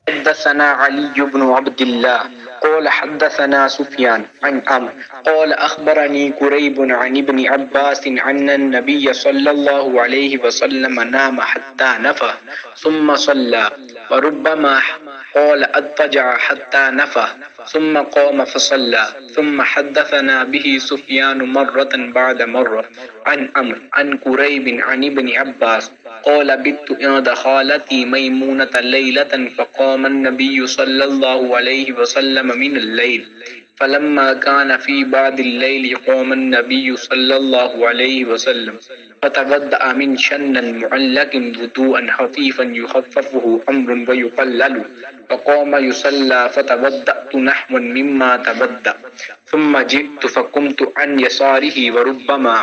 حدثنا علي بن عبد الله قال حدثنا سفيان عن عمرو قال أخبرني كريب عن ابن عباس أن النبي صلى الله عليه وسلم نام حتى نفخ ثم صلى وربما قال اضطجع حتى نفخ ثم قام فصلى ثم حدثنا به سفيان مرة بعد مرة عن عمرو عن كريب عن ابن عباس قال بت عند خالتي ميمونة ليلة فقام النبي صلى الله عليه وسلم من الليل فلما كان في بعد الليل قام النبي صلى الله عليه وسلم فتودأ من شن معلق وضوءا خفيفا يخففه أمر ويقلل فقام يصلى فتودأت نحوا مما تودأ ثم جئت فقمت عن يساره وربما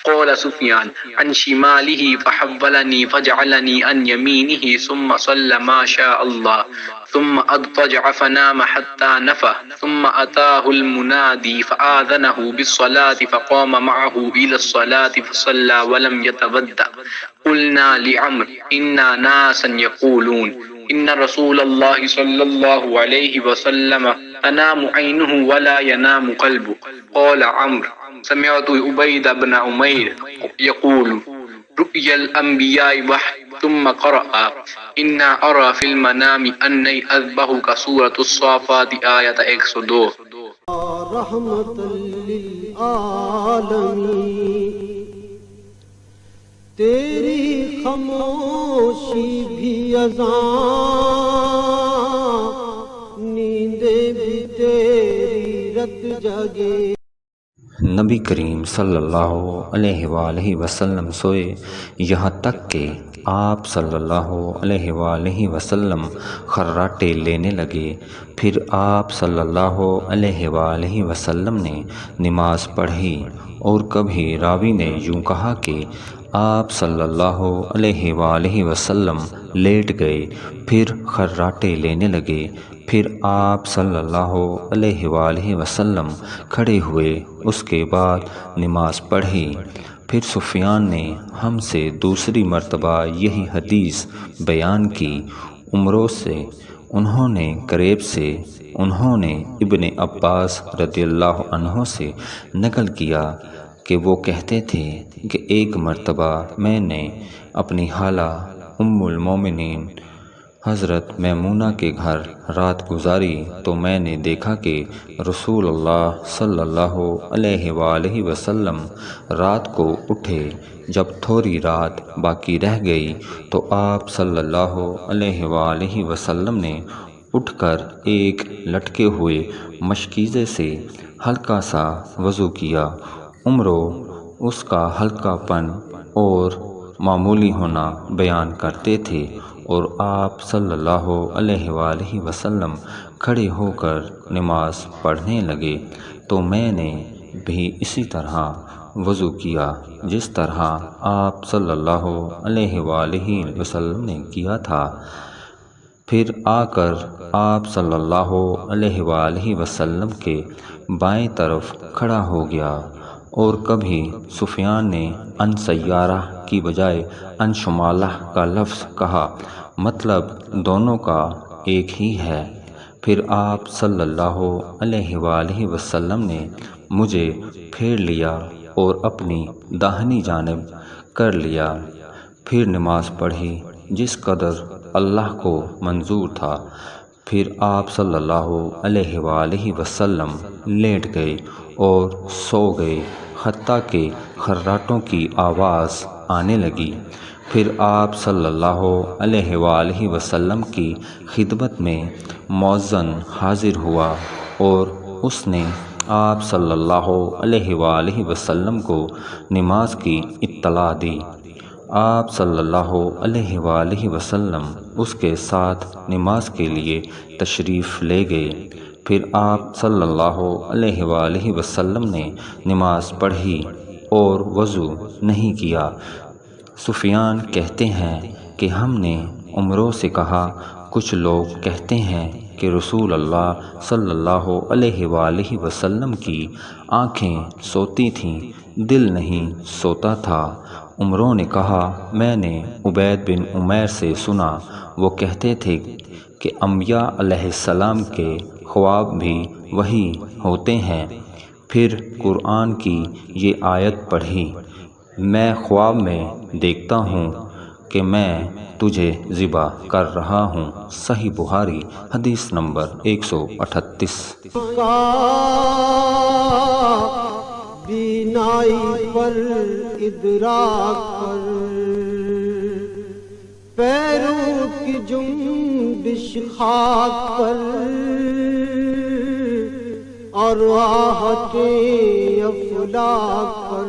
قال سفيان عن شماله فحولني فجعلني عن يمينه ثم صلى ما شاء الله ثم اضطجع فنام حتى نفخ ثم أتاه المنادي فآذنه بالصلاة فقام معه إلى الصلاة فصلى ولم يتودأ قلنا لعمرو إنا ناسا يقولون إن رسول الله صلى الله عليه وسلم تنام عينه ولا ينام قلبه قال عمرو سمعت عبيد بن عمير يقول رؤيا الأنبياء وحي ثم قرأ إنا أرى في المنام أني أذبحك سورة الصافات آية 102 رحمت للعالمین تیری خاموشی بھی اذان نیندیں بھی تیری رت جاگے۔ نبی کریم صلی اللہ علیہ وآلہ وسلم سوئے یہاں تک کہ آپ صلی اللہ علیہ وآلہ وسلم خراٹے لینے لگے۔ پھر آپ صلی اللہ علیہ وآلہ وسلم نے نماز پڑھی، اور کبھی راوی نے یوں کہا کہ آپ صلی اللہ علیہ وآلہ وسلم لیٹ گئے، پھر خراٹے لینے لگے۔ پھر آپ صلی اللہ علیہ وآلہ وسلم کھڑے ہوئے، اس کے بعد نماز پڑھی۔ پھر سفیان نے ہم سے دوسری مرتبہ یہی حدیث بیان کی۔ عمروں سے انہوں نے کریب سے انہوں نے ابن عباس رضی اللہ عنہ سے نقل کیا کہ وہ کہتے تھے کہ ایک مرتبہ میں نے اپنی خالہ ام المومنین حضرت میمونہ کے گھر رات گزاری تو میں نے دیکھا کہ رسول اللہ صلی اللہ علیہ وآلہ وسلم رات کو اٹھے۔ جب تھوڑی رات باقی رہ گئی تو آپ صلی اللہ علیہ وآلہ وسلم نے اٹھ کر ایک لٹکے ہوئے مشکیزے سے ہلکا سا وضو کیا۔ عمروں اس کا ہلکا پن اور معمولی ہونا بیان کرتے تھے، اور آپ صلی اللہ علیہ وآلہ وسلم کھڑے ہو کر نماز پڑھنے لگے تو میں نے بھی اسی طرح وضو کیا جس طرح آپ صلی اللہ علیہ وآلہ وسلم نے کیا تھا۔ پھر آ کر آپ صلی اللہ علیہ وآلہ وسلم کے بائیں طرف کھڑا ہو گیا، اور کبھی سفیان نے ان سیارہ کی بجائے ان شمالہ کا لفظ کہا، مطلب دونوں کا ایک ہی ہے۔ پھر آپ صلی اللہ علیہ وآلہ وسلم نے مجھے پھیر لیا اور اپنی داہنی جانب کر لیا، پھر نماز پڑھی جس قدر اللہ کو منظور تھا۔ پھر آپ صلی اللہ علیہ وآلہ وسلم لیٹ گئے اور سو گئے، حتیٰ کہ خراٹوں کی آواز آنے لگی۔ پھر آپ صلی اللہ علیہ وآلہ وسلم کی خدمت میں مؤذن حاضر ہوا، اور اس نے آپ صلی اللہ علیہ وآلہ وسلم کو نماز کی اطلاع دی۔ آپ صلی اللہ علیہ وآلہ وسلم اس کے ساتھ نماز کے لیے تشریف لے گئے۔ پھر آپ صلی اللہ علیہ وآلہ وسلم نے نماز پڑھی اور وضو نہیں کیا۔ سفیان کہتے ہیں کہ ہم نے عمروں سے کہا، کچھ لوگ کہتے ہیں کہ رسول اللہ صلی اللہ علیہ وآلہ وسلم کی آنکھیں سوتی تھیں، دل نہیں سوتا تھا۔ عمروں نے کہا، میں نے عبید بن عمیر سے سنا، وہ کہتے تھے کہ انبیاء علیہ السلام کے خواب بھی وہی ہوتے ہیں۔ پھر قرآن کی یہ آیت پڑھی، میں خواب میں دیکھتا ہوں کہ میں تجھے ذبح کر رہا ہوں۔ صحیح بخاری حدیث نمبر 138۔ بینائی پر ادراک پر پیروں کی جنبش خاک پر اور آہٹ افلاک پر